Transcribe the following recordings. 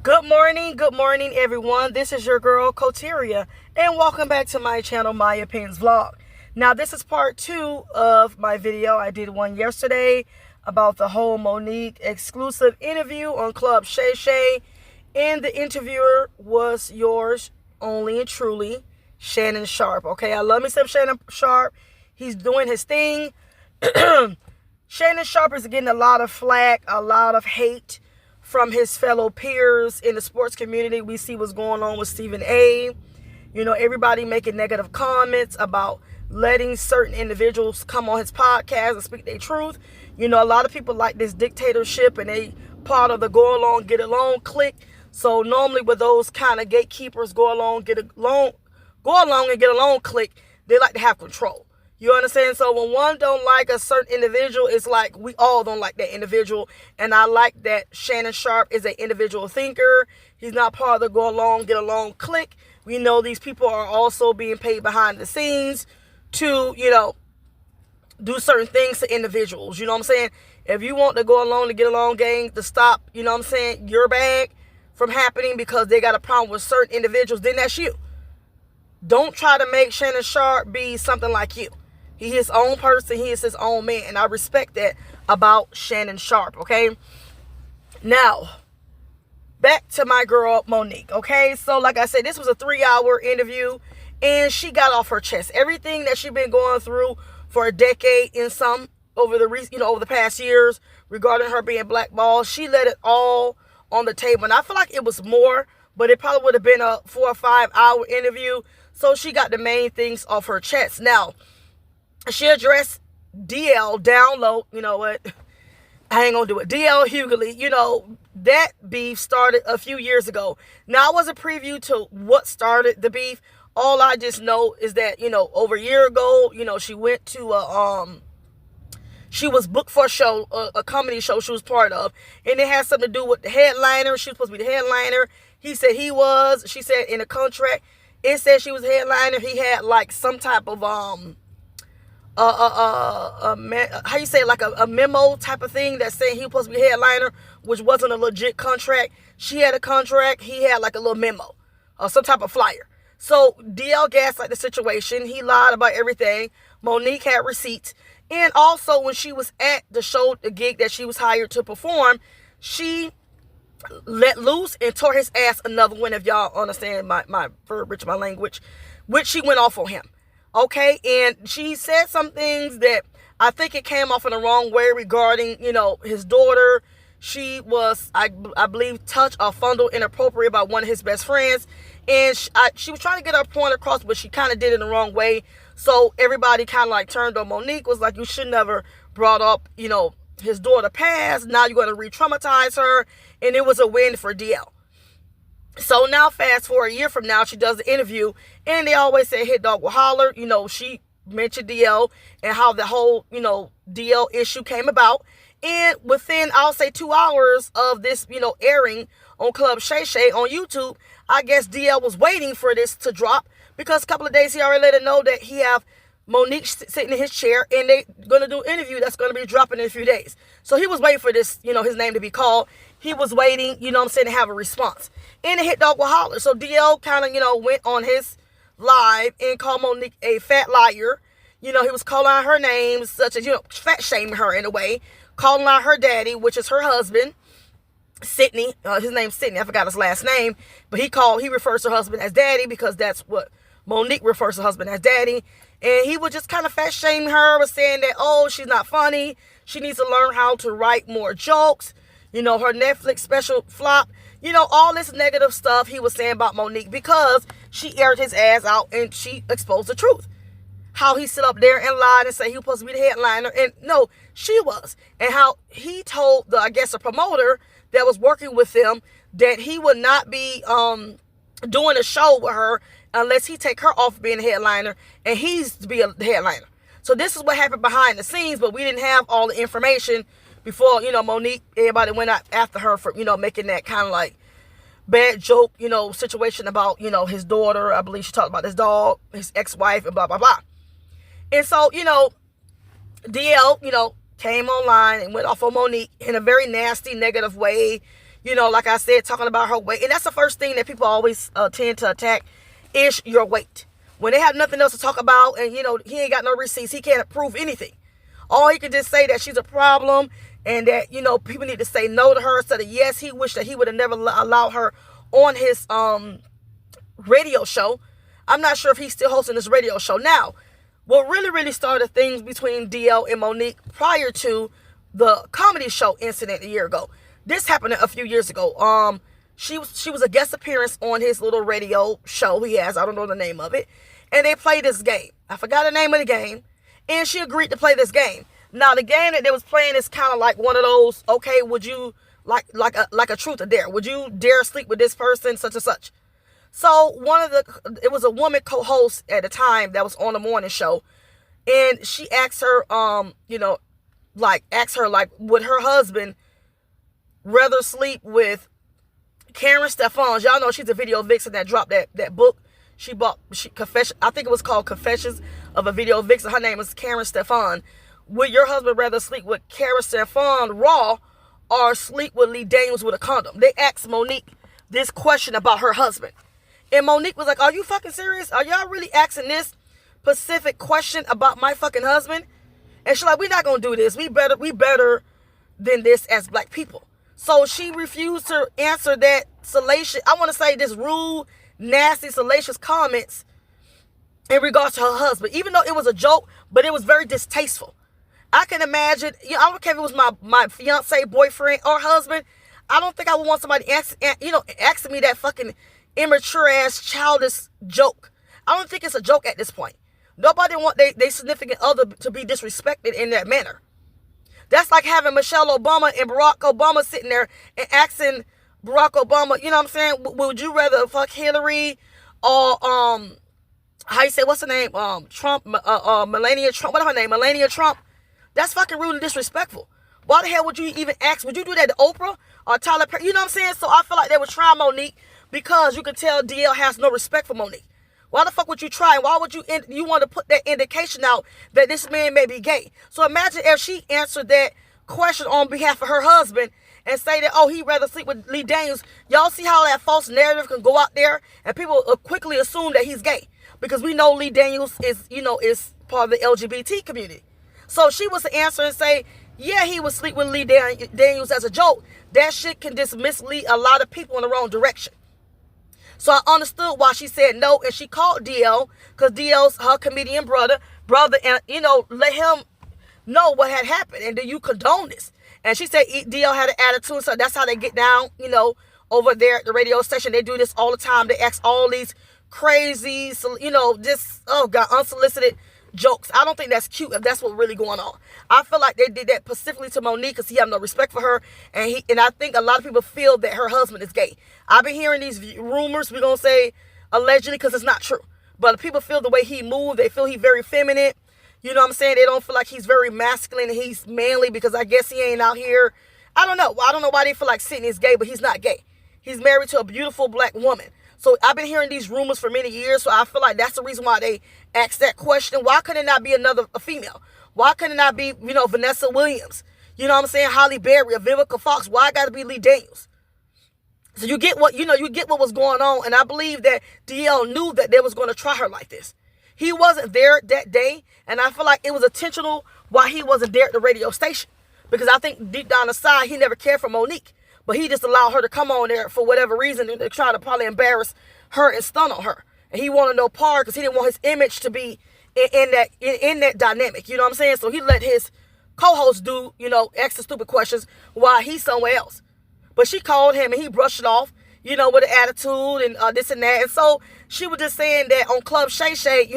Good morning, everyone. This is your girl, Coteria, and welcome back to my channel, My Opinions Vlog. Now, this is part 2 of my video. I did one yesterday about the whole Mo'Nique exclusive interview on Club Shay Shay, and the interviewer was yours only and truly, Shannon Sharpe. Okay, I love me some Shannon Sharpe. He's doing his thing. Shannon Sharpe is getting a lot of flack, a lot of hate from his fellow peers in the sports community. We see what's going on with Stephen A. You know, everybody making negative comments about letting certain individuals come on his podcast and speak their truth. You know, a lot of people like this dictatorship, and they part of the go along, get along clique. So normally with those kind of gatekeepers, go along and get along clique, they like to have control. You understand? So when one don't like a certain individual, it's like we all don't like that individual. And I like that Shannon Sharpe is an individual thinker. He's not part of the go along, get along clique. We know these people are also being paid behind the scenes to, you know, do certain things to individuals. You know what I'm saying? If you want to go along to get along gang to stop, you know what I'm saying, your bag from happening because they got a problem with certain individuals, then that's you. Don't try to make Shannon Sharpe be something like you. He is his own person. He is his own man. And I respect that about Shannon Sharpe, okay? Now, back to my girl, Mo'Nique, okay? So, like I said, this was a 3-hour interview, and she got off her chest. Everything that she's been going through for a decade and some over the past years regarding her being blackballed, she let it all on the table. And I feel like it was more, but it probably would have been a 4 or 5 hour interview. So she got the main things off her chest. Now, she addressed D.L down low. You know what? I ain't gonna do it. D.L Hughley, you know, that beef started a few years ago. Now, I wasn't preview to what started the beef. All I just know is that, you know, over a year ago, you know, she went to she was booked for a show, a comedy show she was part of. And it had something to do with the headliner. She was supposed to be the headliner. He said he was. She said in the contract, it said she was a headliner. He had like some type of how you say, like a memo type of thing that's saying he was supposed to be a headliner, which wasn't a legit contract. She had a contract. He had like a little memo or some type of flyer. So D.L gaslighted the situation. He lied about everything. Mo'Nique had receipts. And also when she was at the show, the gig that she was hired to perform, she let loose and tore his ass another one, if y'all understand my verbiage, my language, which she went off on him. Okay, and she said some things that I think it came off in the wrong way regarding, you know, his daughter. She was, I believe, touched or fondled inappropriate by one of his best friends. And she was trying to get her point across, but she kind of did it in the wrong way. So everybody kind of like turned on Mo'Nique, was like, you should never brought up, you know, his daughter passed. Now you're going to re-traumatize her. And it was a win for DL. So now fast forward a year from now, she does the interview, and they always say hit dog will holler. You know, she mentioned DL and how the whole, you know, DL issue came about. And within, I'll say 2 hours of this, you know, airing on Club Shay Shay on YouTube, I guess DL was waiting for this to drop, because a couple of days he already let her know that he have Mo'Nique sitting in his chair, and they going to do an interview that's going to be dropping in a few days. So he was waiting for this, you know, his name to be called. He was waiting, you know what I'm saying, to have a response. And the hit dog will holler. So DL kind of, you know, went on his live and called Mo'Nique a fat liar. You know, he was calling out her names, such as, you know, fat shaming her in a way. Calling out her daddy, which is her husband, Sidney. His name's Sidney. I forgot his last name. But he refers to her husband as daddy, because that's what Mo'Nique refers to her husband as daddy. And he was just kind of fat shaming her, was saying that, oh, she's not funny. She needs to learn how to write more jokes. You know, her Netflix special flop. You know, all this negative stuff he was saying about Mo'Nique, because she aired his ass out and she exposed the truth. How he sit up there and lied and say he was supposed to be the headliner. And no, she was. And how he told, I guess, a promoter that was working with him that he would not be doing a show with her unless he take her off being a headliner, and he's to be a headliner. So this is what happened behind the scenes, but we didn't have all the information before, you know, Mo'Nique, everybody went out after her for, you know, making that kind of like bad joke, you know, situation about, you know, his daughter. I believe she talked about his dog, his ex-wife, and blah, blah, blah. And so, you know, DL, you know, came online and went off on Mo'Nique in a very nasty, negative way. You know, like I said, talking about her weight. And that's the first thing that people always tend to attack is your weight. When they have nothing else to talk about and, you know, he ain't got no receipts, he can't prove anything. All he could just say that she's a problem and that, you know, people need to say no to her instead of yes. He wished that he would have never allowed her on his radio show. I'm not sure if he's still hosting this radio show. Now, what really started things between D.L and Mo'Nique prior to the comedy show incident a year ago. This happened a few years ago. She was a guest appearance on his little radio show he has. I don't know the name of it. And they played this game. I forgot the name of the game. And she agreed to play this game. Now, the game that they was playing is kind of like one of those, okay, would you, like a truth or dare. Would you dare sleep with this person, such and such? So, it was a woman co-host at the time that was on the morning show. And she asked her, would her husband rather sleep with Karen Stefan? Y'all know she's a video vixen that dropped that book. I think it was called Confessions of a Video Vixen. Her name is Karen Stefan. Would your husband rather sleep with Karen Stefan raw or sleep with Lee Daniels with a condom? They asked Mo'Nique this question about her husband. And Mo'Nique was like, are you fucking serious? Are y'all really asking this specific question about my fucking husband? And she's like, we're not going to do this. We better than this as black people. So she refused to answer that salacious, I want to say this rude, nasty, salacious comments in regards to her husband. Even though it was a joke, but it was very distasteful. I can imagine, I don't care if it was my fiance, boyfriend, or husband. I don't think I would want somebody asking me that fucking immature-ass, childish joke. I don't think it's a joke at this point. Nobody want their significant other to be disrespected in that manner. That's like having Michelle Obama and Barack Obama sitting there and asking Barack Obama, you know what I'm saying? Would you rather fuck Hillary or, how you say, what's her name? Trump, Melania Trump. What's her name? Melania Trump. That's fucking rude and disrespectful. Why the hell would you even ask? Would you do that to Oprah or Tyler Perry? You know what I'm saying? So I feel like they were trying Mo'Nique because you can tell DL has no respect for Mo'Nique. Why the fuck would you try? Why would you want to put that indication out that this man may be gay? So imagine if she answered that question on behalf of her husband and say that, oh, he'd rather sleep with Lee Daniels. Y'all see how that false narrative can go out there and people quickly assume that he's gay because we know Lee Daniels is part of the LGBT community. So she was to answer and say, yeah, he would sleep with Lee Daniels as a joke. That shit can just mislead a lot of people in the wrong direction. So I understood why she said no, and she called DL because DL's her comedian brother, and let him know what had happened, and do you condone this? And she said DL had an attitude, so that's how they get down, over there at the radio station. They do this all the time. They ask all these crazy, unsolicited jokes. I don't think that's cute if that's what's really going on. I feel like they did that specifically to Mo'Nique because he have no respect for her, and I think a lot of people feel that her husband is gay. I've been hearing these rumors, we're going to say allegedly because it's not true, but people feel the way he moved, they feel he's very feminine, you know what I'm saying? They don't feel like he's very masculine and he's manly because I guess he ain't out here. I don't know why they feel like Sydney is gay, but he's not gay. He's married to a beautiful black woman. So I've been hearing these rumors for many years, so I feel like that's the reason why they asked that question. Why couldn't it not be a female? Why couldn't it not be, Vanessa Williams? You know what I'm saying? Holly Berry or Vivica Fox. Why it got to be Lee Daniels? So you get what was going on, and I believe that DL knew that they was going to try her like this. He wasn't there that day, and I feel like it was intentional why he wasn't there at the radio station. Because I think deep down inside, he never cared for Mo'Nique. But he just allowed her to come on there for whatever reason and try to probably embarrass her and stun on her. And he wanted no part because he didn't want his image to be in that dynamic. You know what I'm saying? So he let his co-host do, extra stupid questions while he's somewhere else. But she called him and he brushed it off, with an attitude and this and that. And so she was just saying that on Club Shay Shay,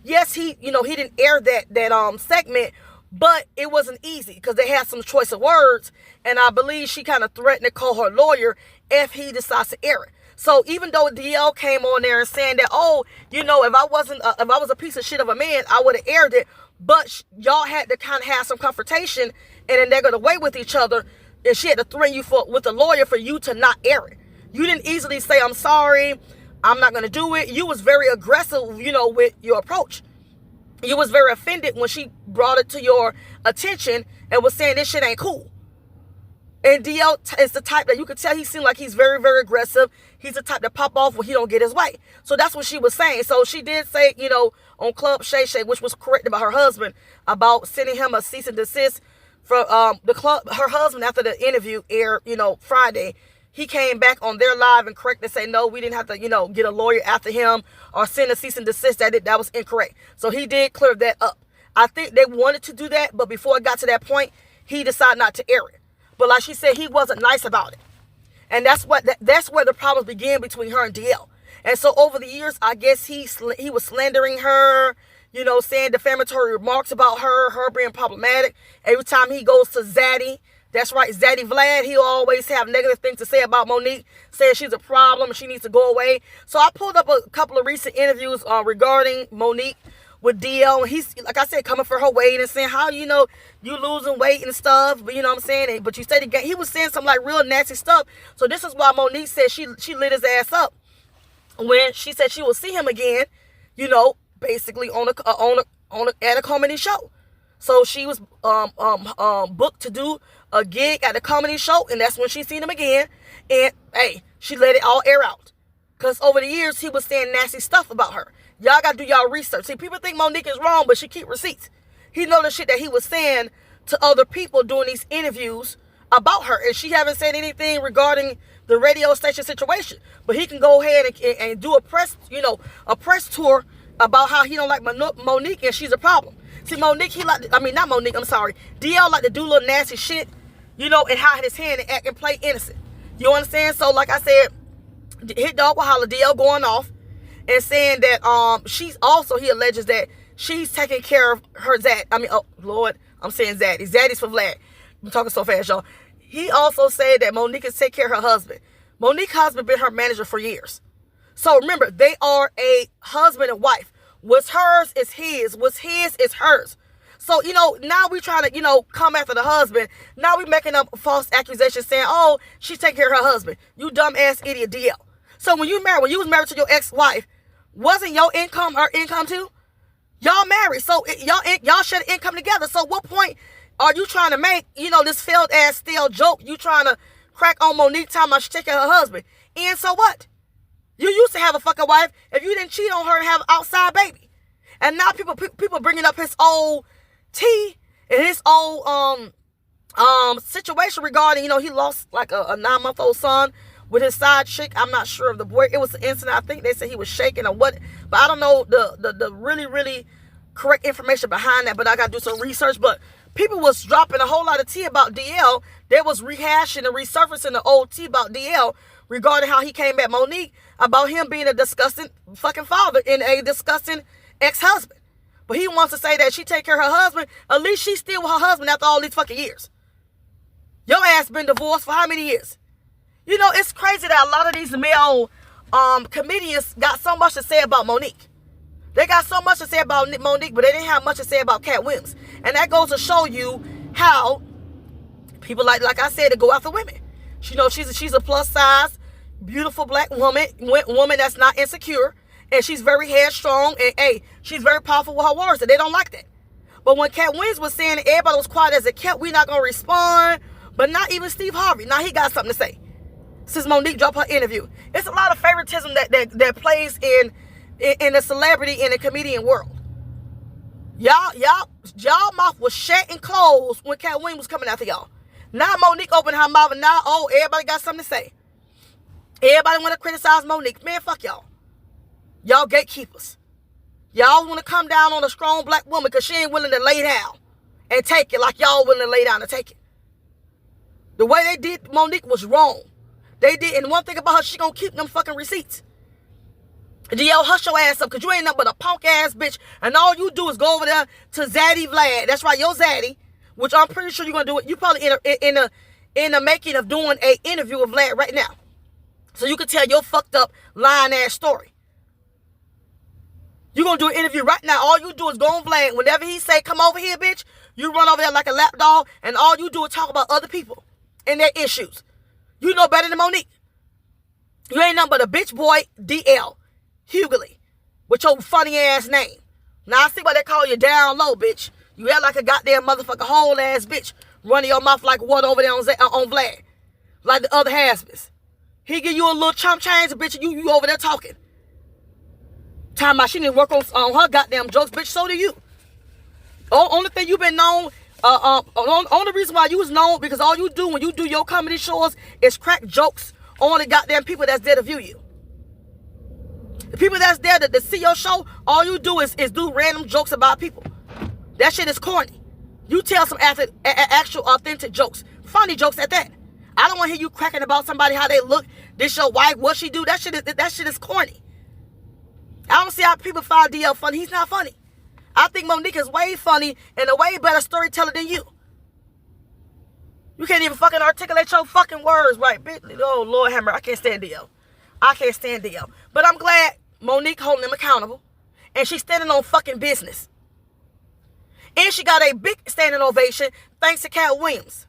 yes, he didn't air that segment, but it wasn't easy because they had some choice of words. And I believe she kind of threatened to call her lawyer if he decides to air it. So even though DL came on there and saying that, if I was a piece of shit of a man, I would have aired it. But y'all had to kind of have some confrontation and then they're going to wait with each other. And she had to threaten you with a lawyer for you to not air it. You didn't easily say, I'm sorry, I'm not going to do it. You was very aggressive, with your approach. You was very offended when she brought it to your attention and was saying this shit ain't cool. And DL is the type that you could tell he seemed like he's very, very aggressive. He's the type that pop off when he don't get his way. So that's what she was saying. So she did say, you know, on Club Shay Shay, which was corrected by her husband, about sending him a cease and desist from the club. Her husband, after the interview aired, you know, Friday, he came back on their live and corrected and say, no, we didn't have to, you know, get a lawyer after him or send a cease and desist. That was incorrect. So he did clear that up. I think they wanted to do that, but before it got to that point, he decided not to air it. But like she said, he wasn't nice about it. And that's where the problems began between her and DL. And so over the years, I guess he was slandering her, you know, saying defamatory remarks about her being problematic. Every time he goes to ZADDY, that's right, ZADDY Vlad, he'll always have negative things to say about Mo'Nique, saying she's a problem and she needs to go away. So I pulled up a couple of recent interviews regarding Mo'Nique with DL, and he's, like I said, coming for her weight and saying how, you know, you losing weight and stuff, but you know what I'm saying? But you said he was saying some like real nasty stuff. So this is why Mo'Nique said she lit his ass up when she said she will see him again, you know, basically at a comedy show. So she was booked to do a gig at a comedy show, and that's when she seen him again. And hey, she let it all air out, because over the years he was saying nasty stuff about her. Y'all got to do y'all research. See, people think Mo'Nique is wrong, but she keep receipts. He know the shit that he was saying to other people doing these interviews about her, and she haven't said anything regarding the radio station situation. But he can go ahead and do a press tour about how he don't like Mo'Nique and she's a problem. See, Mo'Nique, DL like to do little nasty shit, you know, and hide his hand and act and play innocent. You understand? So, like I said, hit dog will holler, DL going off and saying that he alleges that she's taking care of her Zaddy. Zaddy's for Vlad. I'm talking so fast, y'all. He also said that Mo'Nique is take care of her husband. Mo'Nique's husband been her manager for years. So remember, they are a husband and wife. What's hers is his. What's his is hers. So, you know, now we trying to, you know, come after the husband. Now we making up false accusations saying, oh, she's taking care of her husband. You dumbass idiot DL. So when you was married to your ex-wife, wasn't your income her income too? Y'all married, so y'all share the income together. So what point are you trying to make, you know, this failed ass stale joke? You trying to crack on Mo'Nique talking about she take care of her husband. And so what? You used to have a fucking wife if you didn't cheat on her and have an outside baby. And now people bringing up his old tea and his old situation regarding, you know, he lost like a 9-month-old son with his side chick. I'm not sure of the boy. It was an incident. I think they said he was shaking or what. But I don't know the really, really correct information behind that. But I got to do some research. But people was dropping a whole lot of tea about DL. They was rehashing and resurfacing the old tea about DL regarding how he came at Mo'Nique about him being a disgusting fucking father and a disgusting ex-husband. But he wants to say that she take care of her husband. At least she's still with her husband after all these fucking years. Your ass been divorced for how many years? You know, it's crazy that a lot of these male comedians got so much to say about Mo'Nique. They got so much to say about Mo'Nique, but they didn't have much to say about Katt Williams. And that goes to show you how people like I said, to go after women. You know, she's a plus size, beautiful black woman that's not insecure, and she's very headstrong, and hey, she's very powerful with her words, and they don't like that. But when Katt Williams was saying that everybody was quiet as a cat, we not gonna respond, but not even Steve Harvey. Now he got something to say. Since Mo'Nique dropped her interview, it's a lot of favoritism that plays in the celebrity and the comedian world. Y'all mouth was shut and closed when Katt Williams was coming after y'all. Now Mo'Nique opened her mouth and now, oh, everybody got something to say. Everybody want to criticize Mo'Nique. Man, fuck y'all. Y'all gatekeepers. Y'all want to come down on a strong black woman because she ain't willing to lay down and take it like y'all willing to lay down and take it. The way they did Mo'Nique was wrong. They did, and one thing about her, she gonna keep them fucking receipts. DL, hush your ass up, because you ain't nothing but a punk ass bitch, and all you do is go over there to ZADDY Vlad. That's right, your ZADDY, which I'm pretty sure you're gonna do it. You probably in the making of doing a interview with Vlad right now. So you can tell your fucked up lying ass story. You're gonna do an interview right now. All you do is go on Vlad. Whenever he say, come over here, bitch, you run over there like a lap dog, and all you do is talk about other people and their issues. You know better than Mo'Nique. You ain't nothing but a bitch boy, D.L Hughley, with your funny ass name. Now I see why they call you down low, bitch. You act like a goddamn motherfucker whole ass bitch running your mouth like water over there on Vlad. Like the other husbands. He give you a little chump change, bitch, and you over there talking. Time about she didn't work on her goddamn jokes, bitch, so do you. Only thing you been known, only reason why you was known, because all you do when you do your comedy shows is crack jokes on the goddamn people that's there to view you. The people that's there to see your show, all you do is do random jokes about people. That shit is corny. You tell some actual authentic jokes. Funny jokes at that. I don't want to hear you cracking about somebody, how they look, this your wife, what she do. That shit is corny. I don't see how people find D.L funny. He's not funny. I think Mo'Nique is way funny and a way better storyteller than you. You can't even fucking articulate your fucking words right, bitch. Oh, Lord Hammer, I can't stand D.L. I can't stand D.L. But I'm glad Mo'Nique holding him accountable. And she's standing on fucking business. And she got a big standing ovation thanks to Katt Williams.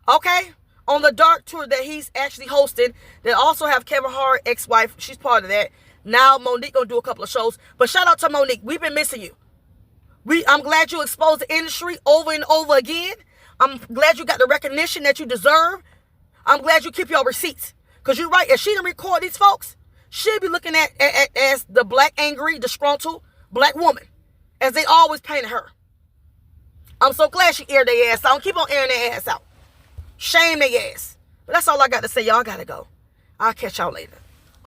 Okay? On the dark tour that he's actually hosting, that also have Kevin Hart, ex-wife. She's part of that. Now Mo'Nique gonna do a couple of shows. But shout out to Mo'Nique. We've been missing you. I'm glad you exposed the industry over and over again. I'm glad you got the recognition that you deserve. I'm glad you keep your receipts. Because you're right. If she didn't record these folks, she'd be looking at as the black, angry, disgruntled black woman. As they always painted her. I'm so glad she aired their ass out. Keep on airing their ass out. Shame their ass. But that's all I got to say. Y'all got to go. I'll catch y'all later.